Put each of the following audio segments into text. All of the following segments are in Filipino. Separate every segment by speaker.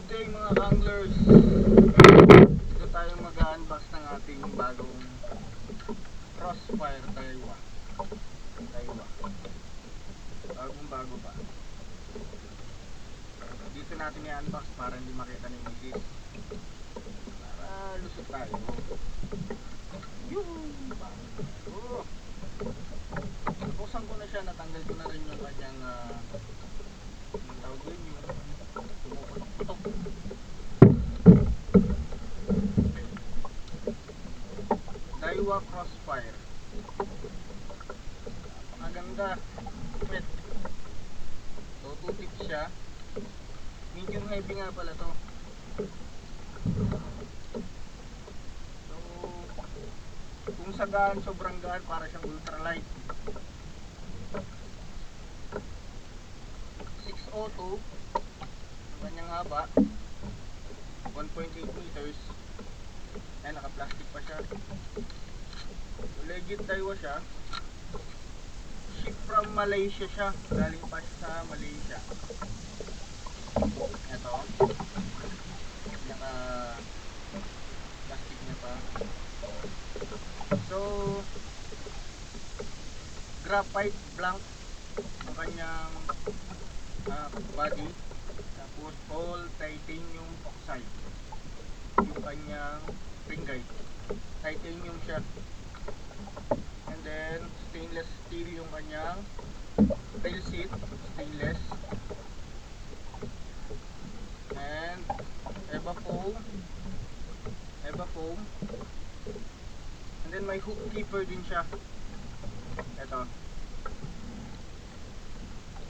Speaker 1: day mga anglers. Ito tayo mag-unbox ng ating bagong Crossfire Daiwa. Bagong bago pa. Dito natin i-unbox para hindi makita ni Mrs. Para lusot tayo. Yung bago. Buksan ko na siya, natanggal ko na rin yung kanyang yung tawag yun, yung pumuputok-putok. Daiwa Crossfire. Napakaganda. Wait. So, 2 tips siya. Medium heavy nga pala to. So, kung sa gaan, sobrang gaan, para siyang ultralight. 602 ang kanyang haba, 1.8 meters. Ayan, naka-plastic pa siya. So, legit Daiwa siya. Ship from Malaysia siya. Galing pa siya sa Malaysia. Ito, naka-plastic niya pa. So, graphite blank ang kanyang body, tapos all titanium oxide yung kanyang spring guide, titanium siya, and then stainless steel yung kanyang tail seat, stainless, and EVA foam, and then may hook keeper din siya. Ito,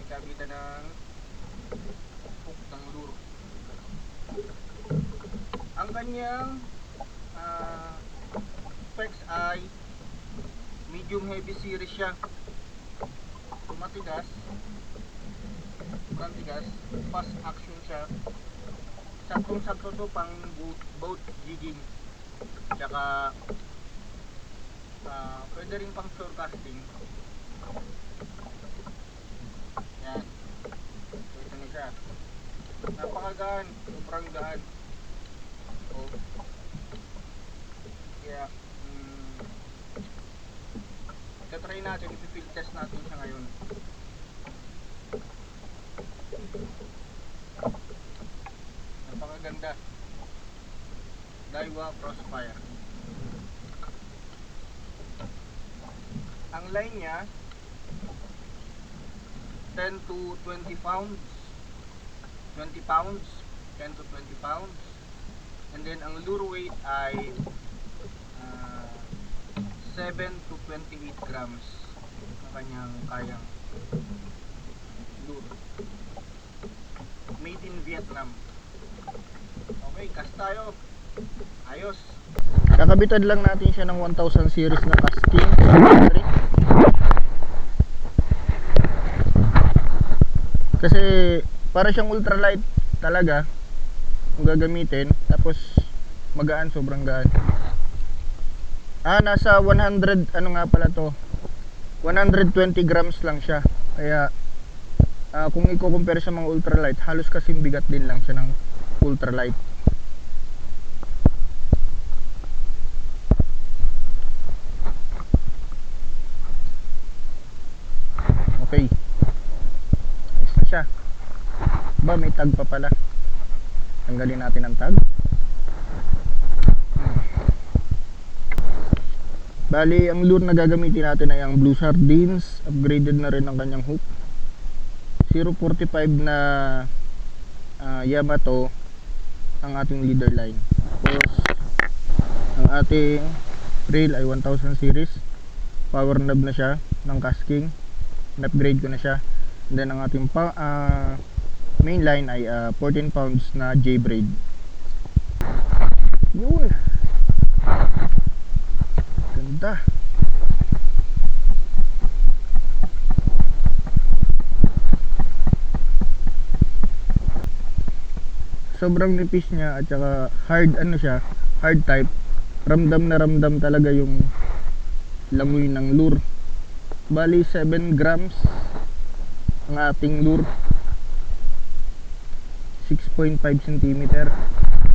Speaker 1: kabitan ng hook ng lure. Ang kanyang specs ay medium heavy series siya. Matigas, fast action siya. Saktong-sakto to pang boat jigging, tsaka pwede rin pang shore casting. Yan. So, ito na siya. Napakagaan. Sobrang gaan. Oh. Kaya, itatry natin. Ipifield test natin siya ngayon. Napakaganda. Daiwa Crossfire. Ang line niya 10 to 20 pounds, 10 to 20 pounds, and then ang lure weight ay 7 to 28 grams ang kanyang kayang lure. Made in Vietnam. Okay, cast tayo. Ayos. Kakabitan lang natin siya ng 1000 series na casting. Kasi para siyang ultralight talaga kung gagamitin, tapos magaan, sobrang gaan. Nasa 100, ano nga pala to, 120 grams lang siya. Kaya kung i-compare sa mga ultralight, halos kasing bigat din lang siya ng ultralight. Okay, ayos na siya. Ba, may tag pa pala. Tanggalin natin ang tag. Bali, ang lure na gagamitin natin ay ang Blue Sardines. Upgraded na rin ang kanyang hook. 0.45 na Yamato ang ating leader line. Tapos ang ating rail ay 1000 series. Power knob na siya ng casking. Na-upgrade ko na siya. And then ang ating main line ay 14 pounds na J-braid. Yun, ganda. Sobrang nipis niya at saka hard, ano siya, hard type. Ramdam na ramdam talaga yung langoy ng lure. Bali 7 grams ang ating lure. 6.5 cm.